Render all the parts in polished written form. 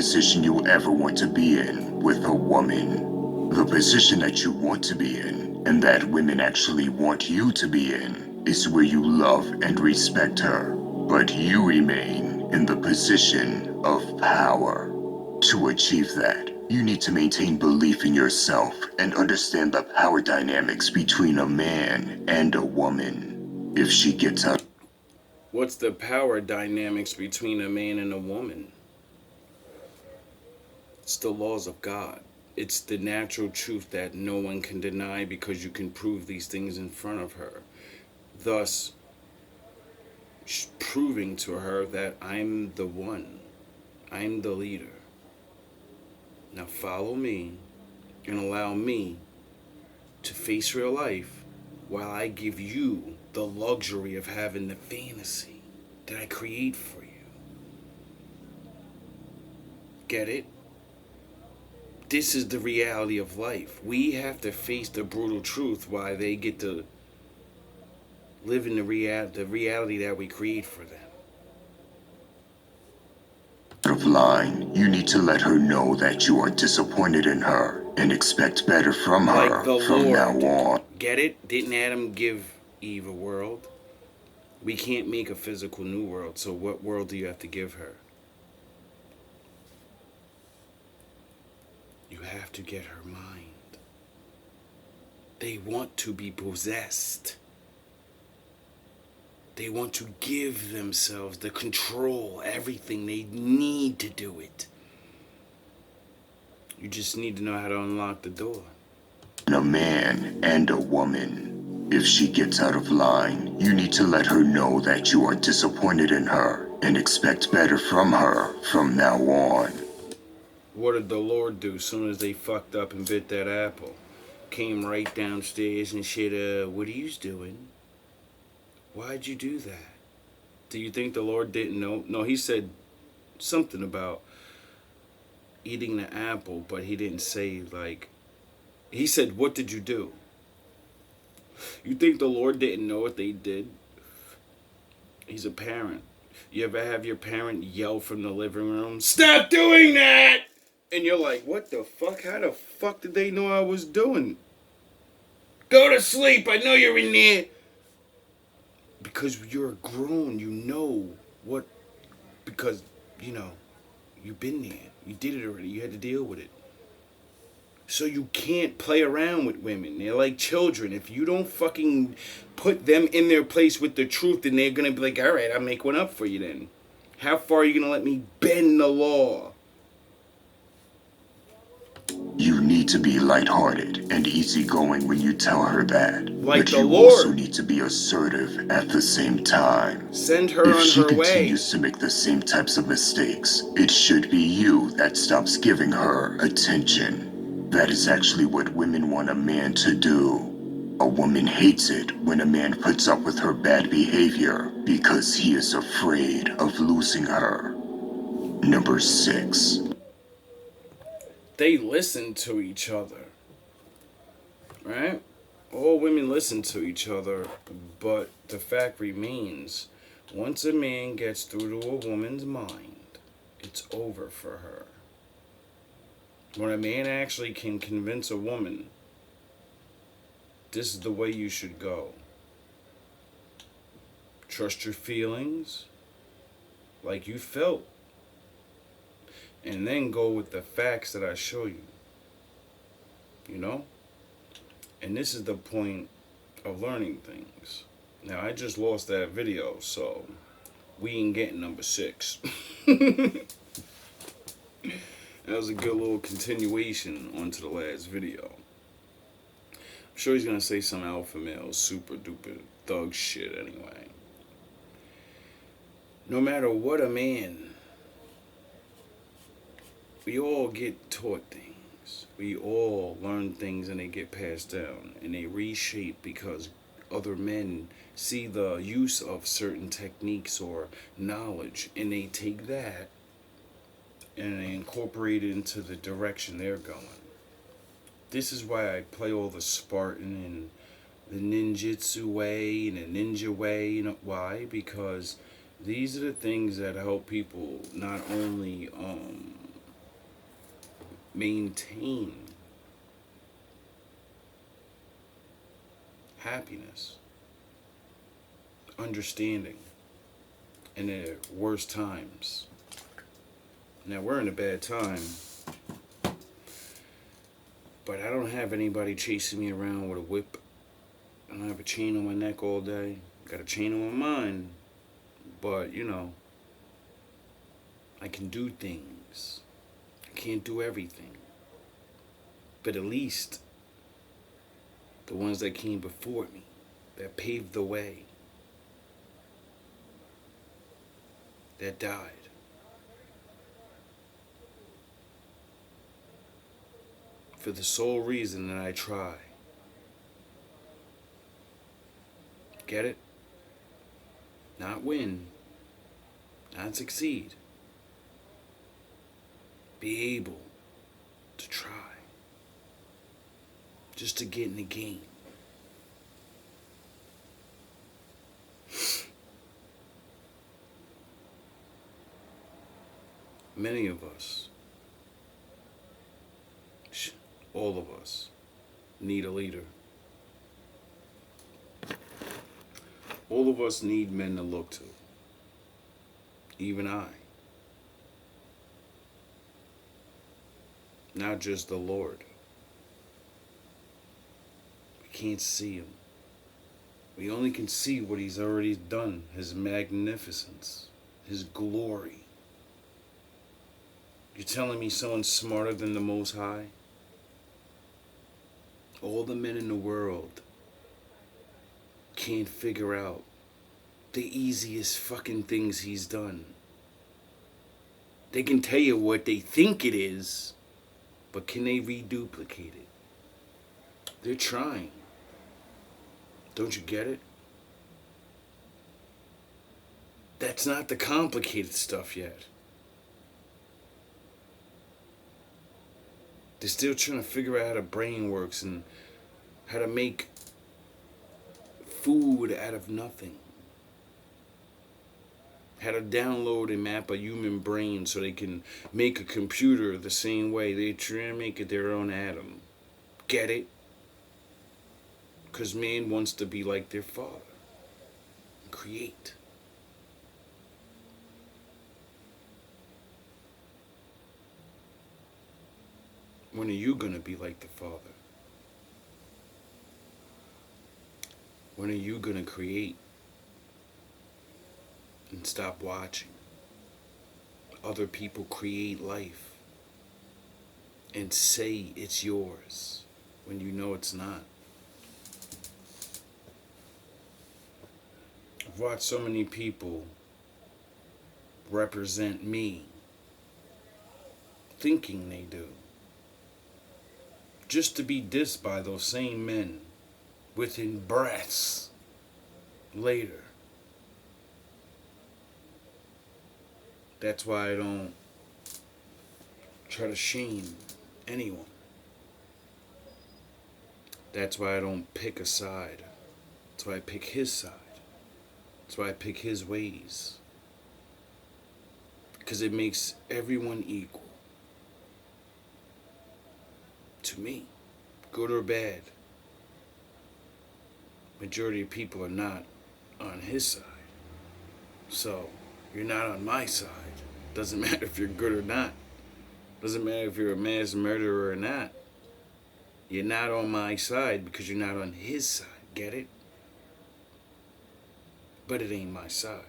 position you ever want to be in with a woman. The position that you want to be in, and that women actually want you to be in, is where you love and respect her, but you remain in the position of power. To achieve that, you need to maintain belief in yourself and understand the power dynamics between a man and a woman. If she gets out... What's the power dynamics between a man and a woman? It's the laws of God. It's the natural truth that no one can deny because you can prove these things in front of her. Thus, proving to her that I'm the one. I'm the leader. Now follow me and allow me to face real life while I give you the luxury of having the fantasy that I create for you. Get it? This is the reality of life. We have to face the brutal truth while they get to live in the reality that we create for them. Of line, you need to let her know that you are disappointed in her and expect better from her from now on. Get it? Didn't Adam give Eve a world? We can't make a physical new world, so what world do you have to give her? You have to get her mind. They want to be possessed. They want to give themselves the control, everything. They need to do it. You just need to know how to unlock the door. A man and a woman. If she gets out of line, you need to let her know that you are disappointed in her and expect better from her from now on. What did the Lord do as soon as they fucked up and bit that apple? Came right downstairs and said, what are you doing? Why'd you do that? Do you think the Lord didn't know? No, he said something about eating the apple, but he didn't say, like, he said, what did you do? You think the Lord didn't know what they did? He's a parent. You ever have your parent yell from the living room, "Stop doing that!" And you're like, what the fuck? How the fuck did they know I was doing? Go to sleep. I know you're in there. Because you're grown, you know what, because, you know, you've been there. You did it already. You had to deal with it. So you can't play around with women. They're like children. If you don't fucking put them in their place with the truth, then they're going to be like, all right, I'll make one up for you then. How far are you going to let me bend the law? You need to be lighthearted and easygoing when you tell her that. Like but you also need to be assertive at the same time. Send her if on she her way. continues to make the same types of mistakes, it should be you that stops giving her attention. That is actually what women want a man to do. A woman hates it when a man puts up with her bad behavior because he is afraid of losing her. Number 6. They listen to each other, right? All women listen to each other, but the fact remains, once a man gets through to a woman's mind, it's over for her. When a man actually can convince a woman, this is the way you should go. Trust your feelings like you felt. And then go with the facts that I show you. You know? And this is the point of learning things. Now, I just lost that video, so we ain't getting number 6. That was a good little continuation onto the last video. I'm sure he's going to say some alpha male super duper thug shit anyway. No matter what a man... We all get taught things. We all learn things and they get passed down. And they reshape because other men see the use of certain techniques or knowledge. And they take that and they incorporate it into the direction they're going. This is why I play all the Spartan and the ninjutsu way and the ninja way. You know why? Because these are the things that help people not only maintain happiness, understanding in the worst times. Now we're in a bad time, but I don't have anybody chasing me around with a whip. I don't have a chain on my neck all day. Got a chain on my mind, but you know, I can do things. I can't do everything. But at least the ones that came before me, that paved the way, that died, for the sole reason that I try. Get it? Not win, not succeed. Be able to try. Just to get in the game. Many of us, all of us, need a leader. All of us need men to look to. Even I. Not just the Lord. We can't see him. We only can see what he's already done. His magnificence. His glory. You're telling me someone's smarter than the Most High? All the men in the world can't figure out the easiest fucking things he's done. They can tell you what they think it is, but can they reduplicate it? They're trying. Don't you get it? That's not the complicated stuff yet. They're still trying to figure out how the brain works and how to make food out of nothing. How to download and map a human brain so they can make a computer the same way. They try to make it their own atom. Get it? Because man wants to be like their father. Create. When are you going to be like the Father? When are you going to create and stop watching other people create life and say it's yours when you know it's not? I've watched so many people represent me, thinking they do, just to be dissed by those same men within breaths later. That's why I don't try to shame anyone. That's why I don't pick a side. That's why I pick his side. That's why I pick his ways. Because it makes everyone equal. To me, good or bad. Majority of people are not on his side. So, you're not on my side. Doesn't matter if you're good or not. Doesn't matter if you're a mass murderer or not. You're not on my side because you're not on his side. Get it? But it ain't my side.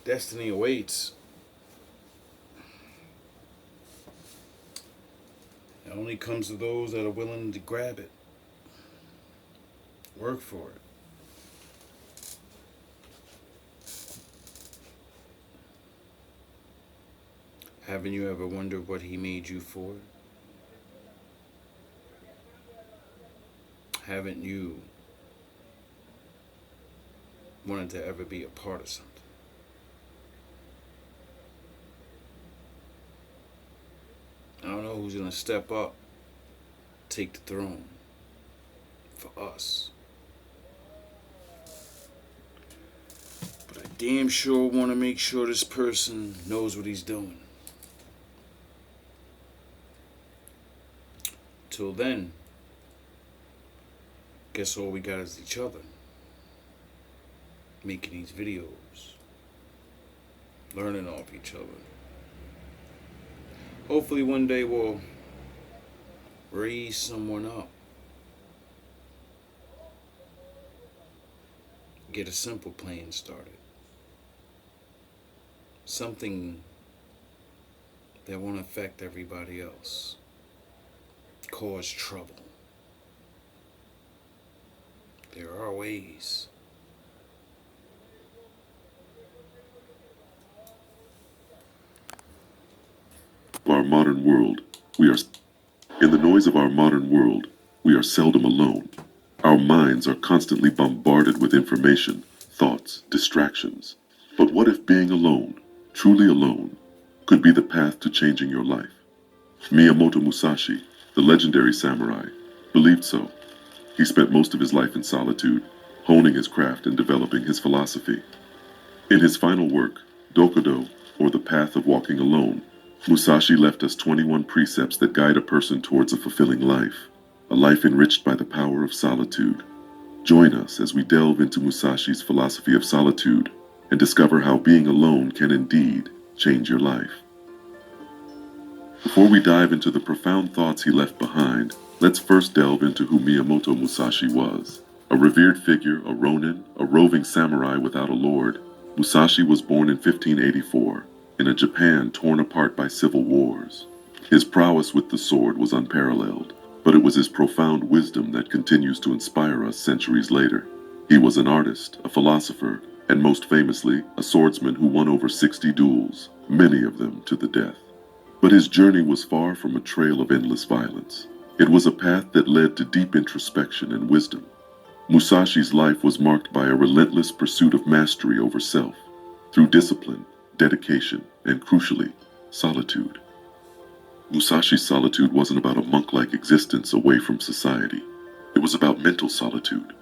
Destiny awaits. It only comes to those that are willing to grab it. Work for it. Haven't you ever wondered what he made you for? Haven't you wanted to ever be a part of something? I don't know who's going to step up, take the throne for us. But I damn sure want to make sure this person knows what he's doing. Till then, guess all we got is each other. Making these videos. Learning off each other. Hopefully one day we'll raise someone up. Get a simple plan started. Something that won't affect everybody else. Cause trouble. There are ways. Our modern world, in the noise of our modern world, we are seldom alone. Our minds are constantly bombarded with information, thoughts, distractions. But what if being alone, truly alone, could be the path to changing your life? Miyamoto Musashi, the legendary samurai, believed so. He spent most of his life in solitude, honing his craft and developing his philosophy. In his final work, Dokudo, or The Path of Walking Alone, Musashi left us 21 precepts that guide a person towards a fulfilling life, a life enriched by the power of solitude. Join us as we delve into Musashi's philosophy of solitude and discover how being alone can indeed change your life. Before we dive into the profound thoughts he left behind, let's first delve into who Miyamoto Musashi was. A revered figure, a ronin, a roving samurai without a lord, Musashi was born in 1584 in a Japan torn apart by civil wars. His prowess with the sword was unparalleled, but it was his profound wisdom that continues to inspire us centuries later. He was an artist, a philosopher, and most famously, a swordsman who won over 60 duels, many of them to the death. But his journey was far from a trail of endless violence. It was a path that led to deep introspection and wisdom. Musashi's life was marked by a relentless pursuit of mastery over self, through discipline, dedication, and crucially, solitude. Musashi's solitude wasn't about a monk-like existence away from society. It was about mental solitude,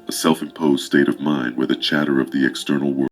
a self-imposed state of mind where the chatter of the external world